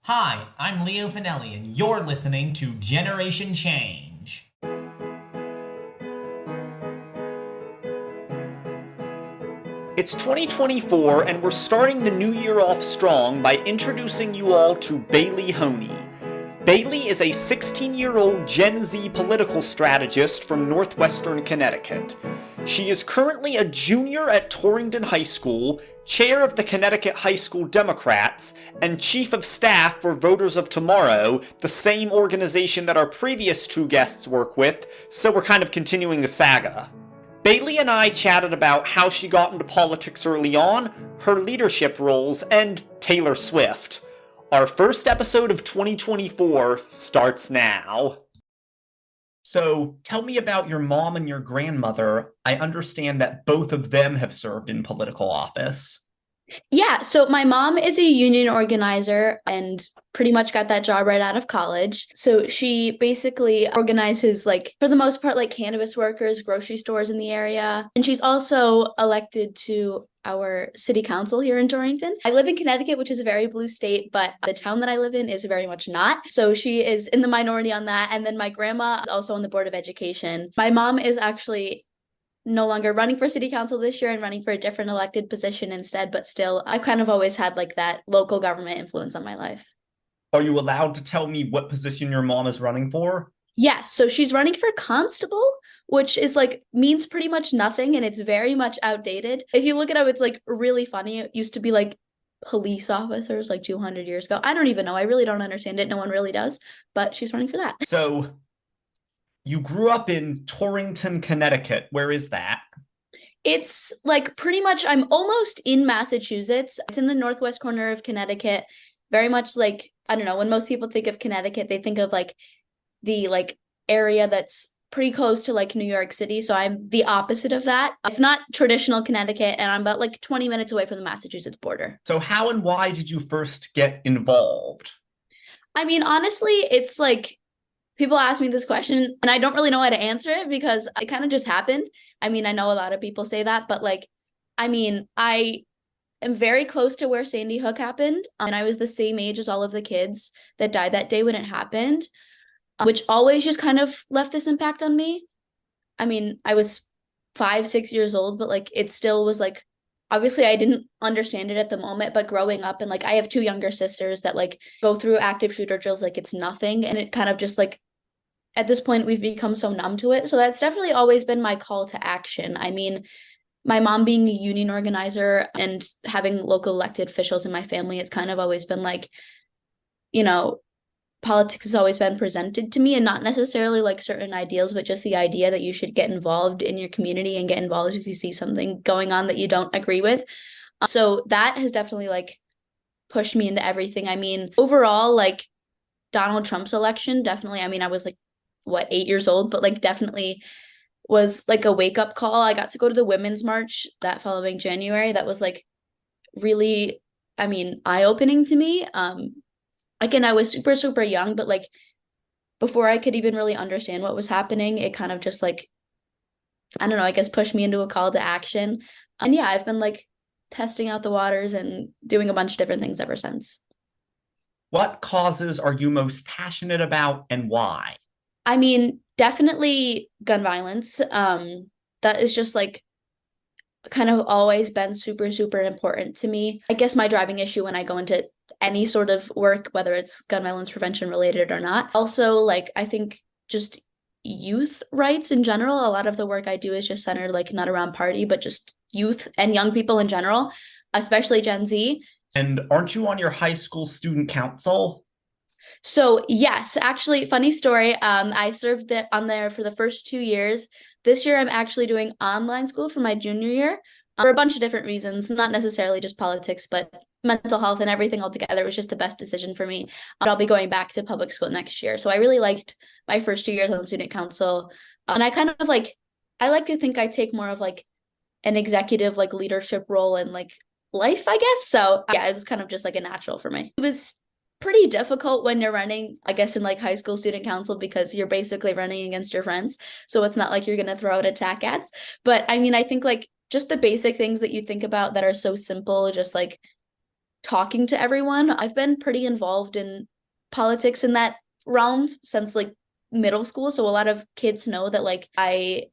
Hi, I'm Leo Finelli, and you're listening to Generation Change. It's 2024, and we're starting the new year off strong by introducing you all to Bailey Hoehne. Bailey is a 16-year-old Gen Z political strategist from northwestern Connecticut. She is currently a junior at Torrington High School, chair of the Connecticut High School Democrats, and chief of staff for Voters of Tomorrow, the same organization that our previous two guests work with, so we're kind of continuing the saga. Bailey and I chatted about how she got into politics early on, her leadership roles, and Taylor Swift. Our first episode of 2024 starts now. So, tell me about your mom and your grandmother. I understand that both of them have served in political office. Yeah, so my mom is a union organizer and pretty much got that job right out of college. So she basically organizes, like, for the most part, like cannabis workers, grocery stores in the area. And she's also elected to our city council here in Torrington. I live in Connecticut, which is a very blue state, but the town that I live in is very much not. So she is in the minority on that. And then my grandma is also on the Board of Education. My mom is actually no longer running for city council this year and running for a different elected position instead, but still, I've kind of always had like that local government influence on my life. Are you allowed to tell me what position your mom is running for? Yeah, so she's running for constable, which is like means pretty much nothing and it's very much outdated. If you look it up, it's like really funny. It used to be like police officers like 200 years ago. I don't even know. I really don't understand it. No one really does, but she's running for that. So, you grew up in Torrington, Connecticut. Where is that? It's like pretty much I'm almost in Massachusetts. It's in the northwest corner of Connecticut. Very much like, I don't know, when most people think of Connecticut, they think of like the like area that's pretty close to like New York City. So I'm the opposite of that. It's not traditional Connecticut, and I'm about like 20 minutes away from the Massachusetts border. So, how and why did you first get involved? I mean, honestly, it's like people ask me this question and I don't really know how to answer it because it kind of just happened. I mean, I know a lot of people say that, but like, I mean, I am very close to where Sandy Hook happened. And I was the same age as all of the kids that died that day when it happened, which always just kind of left this impact on me. I mean, I was 5, 6 years old, but like it still was like, obviously I didn't understand it at the moment, but growing up and like I have two younger sisters that like go through active shooter drills like it's nothing. And it kind of just like at this point we've become so numb to it. So that's definitely always been my call to action. I mean, my mom being a union organizer and having local elected officials in my family, it's kind of always been like, you know, politics has always been presented to me and not necessarily like certain ideals, but just the idea that you should get involved in your community and get involved if you see something going on that you don't agree with. So that has definitely like pushed me into everything. I mean, overall, like Donald Trump's election, definitely, I mean, I was like, what, 8 years old, but like definitely was like a wake up call. I got to go to the Women's March that following January. That was like really, I mean, eye opening to me. Again, I was super, super young, but like before I could even really understand what was happening, it kind of just like, I don't know, I guess pushed me into a call to action. And yeah, I've been like testing out the waters and doing a bunch of different things ever since. What causes are you most passionate about and why? I mean, definitely gun violence. That is just like kind of always been super, super important to me. I guess my driving issue when I go into any sort of work, whether it's gun violence prevention related or not. Also, like, I think just youth rights in general. A lot of the work I do is just centered, like, not around party, but just youth and young people in general, especially Gen Z. And aren't you on your high school student council? So yes, actually, funny story. I served on there for the first 2 years. This year, I'm actually doing online school for my junior year for a bunch of different reasons, not necessarily just politics, but mental health and everything altogether. It was just the best decision for me. But I'll be going back to public school next year. So I really liked my first 2 years on the student council. And I kind of like, I like to think I take more of like an executive like leadership role in like life, I guess. So yeah, it was kind of just like a natural for me. It was pretty difficult when you're running, I guess, in like high school student council because you're basically running against your friends. So it's not like you're going to throw out attack ads. But I mean, I think like just the basic things that you think about that are so simple, just like talking to everyone. I've been pretty involved in politics in that realm since like middle school. So a lot of kids know that like I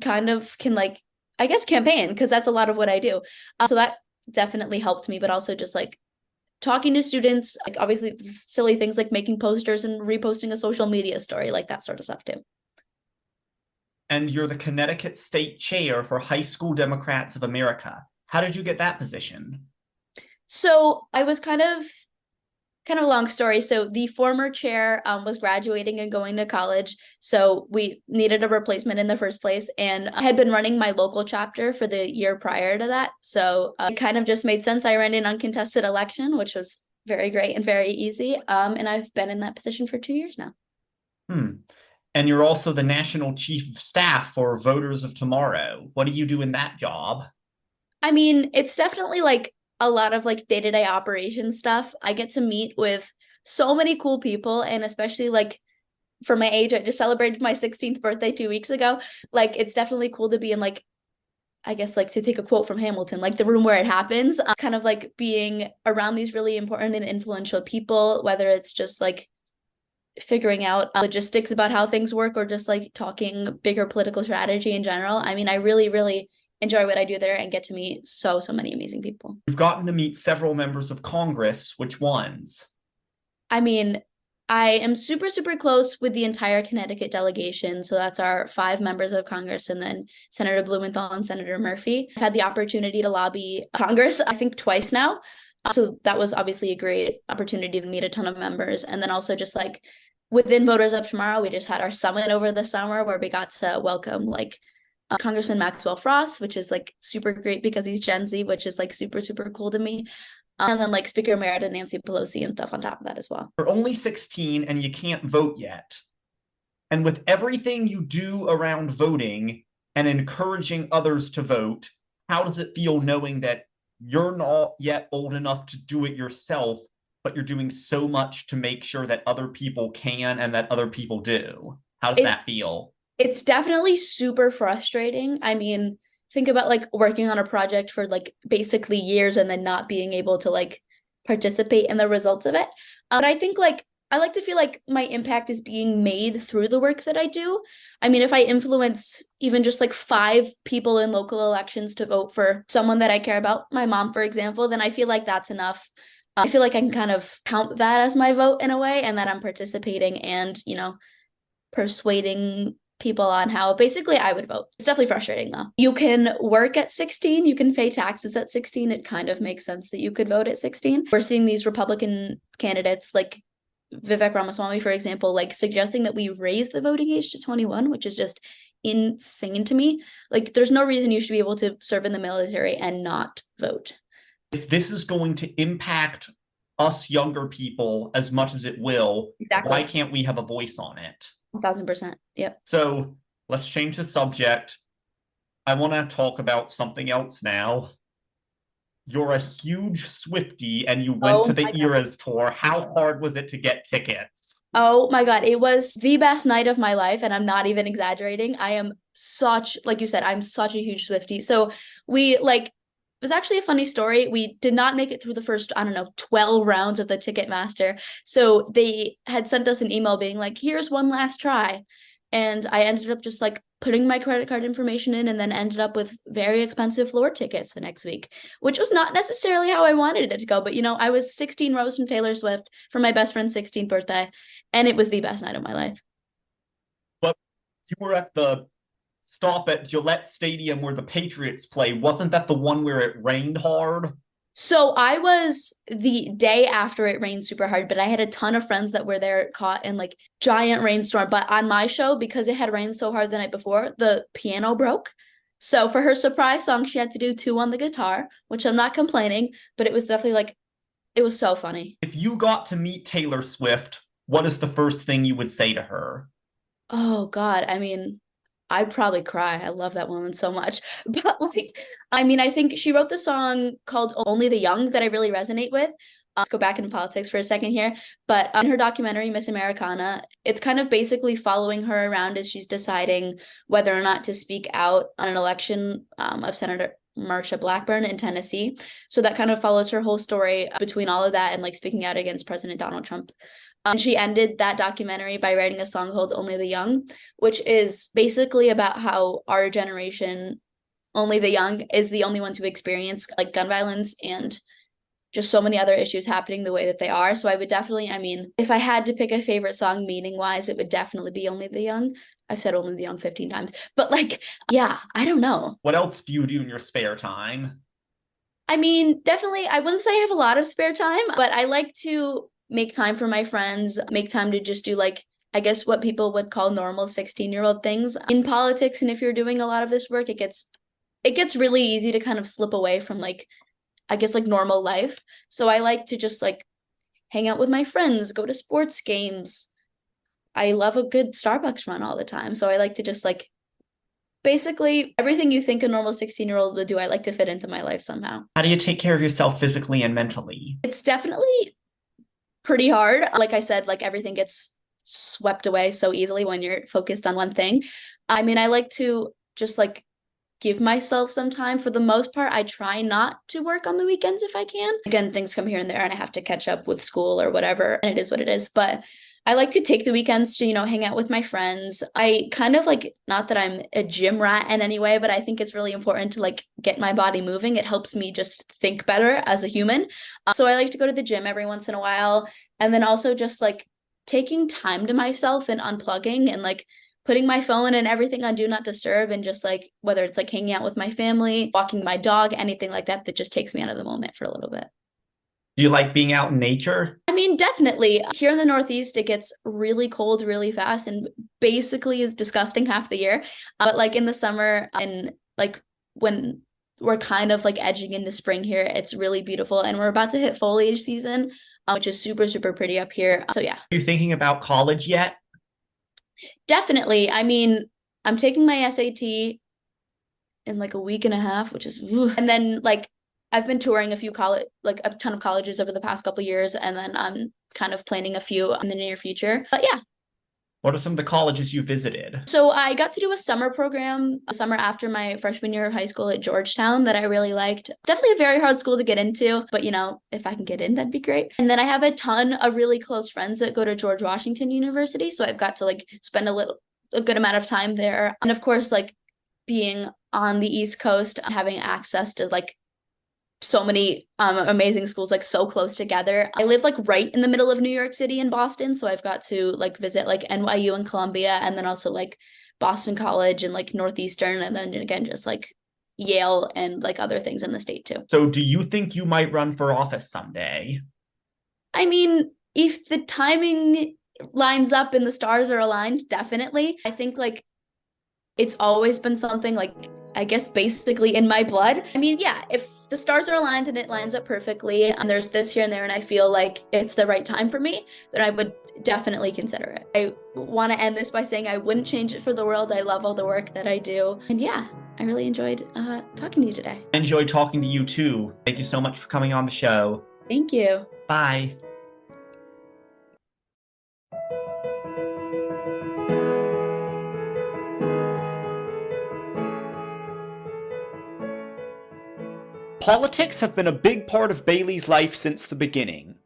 kind of can like, I guess, campaign because that's a lot of what I do. So that definitely helped me, but also just like talking to students, like obviously silly things like making posters and reposting a social media story, like that sort of stuff too. And you're the Connecticut State Chair for High School Democrats of America. How did you get that position? So I was kind of a long story. So the former chair was graduating and going to college. So we needed a replacement in the first place. And I had been running my local chapter for the year prior to that. So it kind of just made sense. I ran an uncontested election, which was very great and very easy. And I've been in that position for 2 years now. Hmm. And you're also the National Chief of Staff for Voters of Tomorrow. What do you do in that job? I mean, it's definitely like a lot of like day-to-day operation stuff. I get to meet with so many cool people, and especially like for my age, I just celebrated my 16th birthday 2 weeks ago. Like it's definitely cool to be in like, I guess like to take a quote from Hamilton, like the room where it happens, kind of like being around these really important and influential people, whether it's just like figuring out logistics about how things work or just like talking bigger political strategy in general. I mean, I really, really enjoy what I do there and get to meet so many amazing people. You've gotten to meet several members of Congress. Which ones? I mean, I am super close with the entire Connecticut delegation. So that's our 5 members of Congress and then Senator Blumenthal and Senator Murphy. I've had the opportunity to lobby Congress, I think twice now. So that was obviously a great opportunity to meet a ton of members. And then also just like within Voters of Tomorrow, we just had our summit over the summer where we got to welcome like Congressman Maxwell Frost, which is like super great because he's Gen Z, which is like super cool to me. And then like Speaker Emerita Nancy Pelosi and stuff on top of that as well. You're only 16 and you can't vote yet. And with everything you do around voting and encouraging others to vote, how does it feel knowing that you're not yet old enough to do it yourself, but you're doing so much to make sure that other people can and that other people do? How does that feel? It's definitely super frustrating. I mean, think about like working on a project for like basically years and then not being able to like participate in the results of it. But I think like I like to feel like my impact is being made through the work that I do. I mean, if I influence even just like 5 people in local elections to vote for someone that I care about, my mom, for example, then I feel like that's enough. I feel like I can kind of count that as my vote in a way, and that I'm participating and, persuading people on how basically I would vote. It's definitely frustrating though. You can work at 16, you can pay taxes at 16. It kind of makes sense that you could vote at 16. We're seeing these Republican candidates like Vivek Ramaswamy, for example, like suggesting that we raise the voting age to 21, which is just insane to me. Like there's no reason you should be able to serve in the military and not vote. If this is going to impact us younger people as much as it will, Exactly. why can't we have a voice on it? 1000%. Yep. So let's change the subject. I want to talk about something else now. You're a huge Swiftie and you went to the Eras tour. How hard was it to get tickets? Oh my God, it was the best night of my life, and I'm not even exaggerating. I am such, like you said, I'm such a huge Swiftie. So we like, it was actually a funny story. We did not make it through the first, I don't know, 12 rounds of the Ticketmaster. So they had sent us an email being like, here's one last try. And I ended up just like putting my credit card information in and then ended up with very expensive floor tickets the next week, which was not necessarily how I wanted it to go. But, I was 16 rows from Taylor Swift for my best friend's 16th birthday, and it was the best night of my life. But you were at the stop at Gillette Stadium where the Patriots play. Wasn't that the one where it rained hard? So I was the day after it rained super hard, but I had a ton of friends that were there caught in like giant rainstorm. But on my show, because it had rained so hard the night before, the piano broke. So for her surprise song, she had to do 2 on the guitar, which I'm not complaining, but it was definitely like, it was so funny. If you got to meet Taylor Swift, what is the first thing you would say to her? Oh God, I mean, I'd probably cry. I love that woman so much. But like, I mean, I think she wrote the song called Only the Young that I really resonate with. Let's go back into politics for a second here. But in her documentary, Miss Americana, it's kind of basically following her around as she's deciding whether or not to speak out on an election of Marsha Blackburn in Tennessee. So that kind of follows her whole story between all of that and like speaking out against President Donald Trump. She ended that documentary by writing a song called Only the Young, which is basically about how our generation, only the young, is the only one to experience like gun violence and just so many other issues happening the way that they are. So I would definitely, I mean, if I had to pick a favorite song meaning wise, it would definitely be Only the Young. I've said Only the Young 15 times, but like, yeah, I don't know. What else do you do in your spare time? I mean, definitely, I wouldn't say I have a lot of spare time, but I like to make time for my friends, make time to just do like, I guess what people would call normal 16-year-old things in politics. And if you're doing a lot of this work, it gets really easy to kind of slip away from like, I guess like normal life. So I like to just like hang out with my friends, go to sports games. I love a good Starbucks run all the time. So I like to just like basically everything you think a normal 16-year-old would do, I like to fit into my life somehow. How do you take care of yourself physically and mentally? It's definitely pretty hard. Like I said, like everything gets swept away so easily when you're focused on one thing. I mean, I like to just like give myself some time. For the most part, I try not to work on the weekends if I can. Again, things come here and there and I have to catch up with school or whatever, and it is what it is. But I like to take the weekends to, hang out with my friends. I kind of like, not that I'm a gym rat in any way, but I think it's really important to like get my body moving. It helps me just think better as a human. So I like to go to the gym every once in a while. And then also just like taking time to myself and unplugging and like putting my phone and everything on do not disturb, and just like whether it's like hanging out with my family, walking my dog, anything like that that just takes me out of the moment for a little bit. Do you like being out in nature? I mean, definitely. Here in the Northeast, it gets really cold really fast and basically is disgusting half the year. But like in the summer and like when we're kind of like edging into spring here, it's really beautiful. And we're about to hit foliage season, which is super, super pretty up here. So yeah. Are you thinking about college yet? Definitely. I mean, I'm taking my SAT in like a week and a half, which is, and then like I've been touring a ton of colleges over the past couple of years, and then I'm kind of planning a few in the near future. But yeah. What are some of the colleges you visited? So I got to do a summer program, a summer after my freshman year of high school at Georgetown that I really liked. Definitely a very hard school to get into, but if I can get in, that'd be great. And then I have a ton of really close friends that go to George Washington University, so I've got to like spend a good amount of time there. And of course, like being on the East Coast, having access to like so many amazing schools like so close together. I live like right in the middle of New York City and Boston, so I've got to like visit like NYU and Columbia, and then also like Boston College and like Northeastern, and then again just like Yale and like other things in the state too. So do you think you might run for office someday? I mean, if the timing lines up and the stars are aligned, definitely. I think like it's always been something like, I guess, basically in my blood. I mean, yeah, if the stars are aligned and it lines up perfectly and there's this here and there and I feel like it's the right time for me, then I would definitely consider it. I want to end this by saying I wouldn't change it for the world. I love all the work that I do. And yeah, I really enjoyed talking to you today. I enjoyed talking to you too. Thank you so much for coming on the show. Thank you. Bye. Politics have been a big part of Bailey's life since the beginning.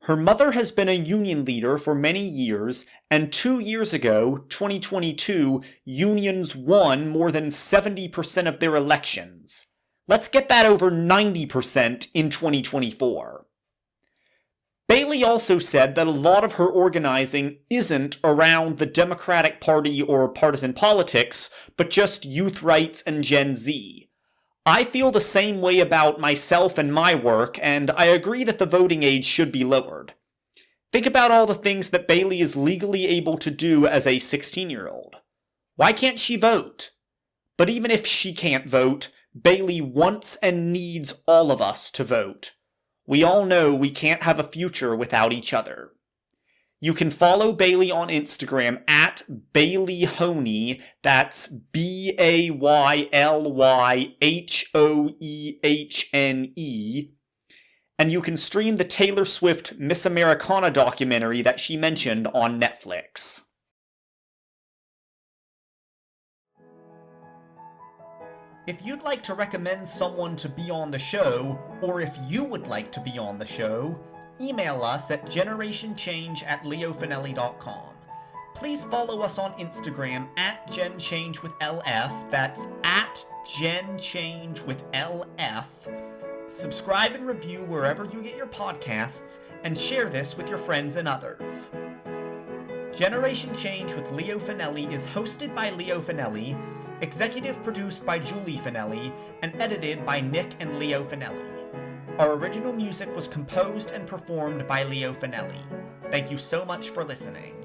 Her mother has been a union leader for many years, and 2 years ago, 2022, unions won more than 70% of their elections. Let's get that over 90% in 2024. Bailey also said that a lot of her organizing isn't around the Democratic Party or partisan politics, but just youth rights and Gen Z. I feel the same way about myself and my work, and I agree that the voting age should be lowered. Think about all the things that Bailey is legally able to do as a 16-year-old. Why can't she vote? But even if she can't vote, Bailey wants and needs all of us to vote. We all know we can't have a future without each other. You can follow Bailey on Instagram at Bailey Hoehne, that's BAYLYHOEHNE, and you can stream the Taylor Swift Miss Americana documentary that she mentioned on Netflix. If you'd like to recommend someone to be on the show, or if you would like to be on the show, email us at generationchange@leofinelli.com. Please follow us on Instagram at GenChangeWithLF. That's at GenChangeWithLF. Subscribe and review wherever you get your podcasts, and share this with your friends and others. Generation Change with Leo Finelli is hosted by Leo Finelli, executive produced by Julie Finelli, and edited by Nick and Leo Finelli. Our original music was composed and performed by Leo Finelli. Thank you so much for listening.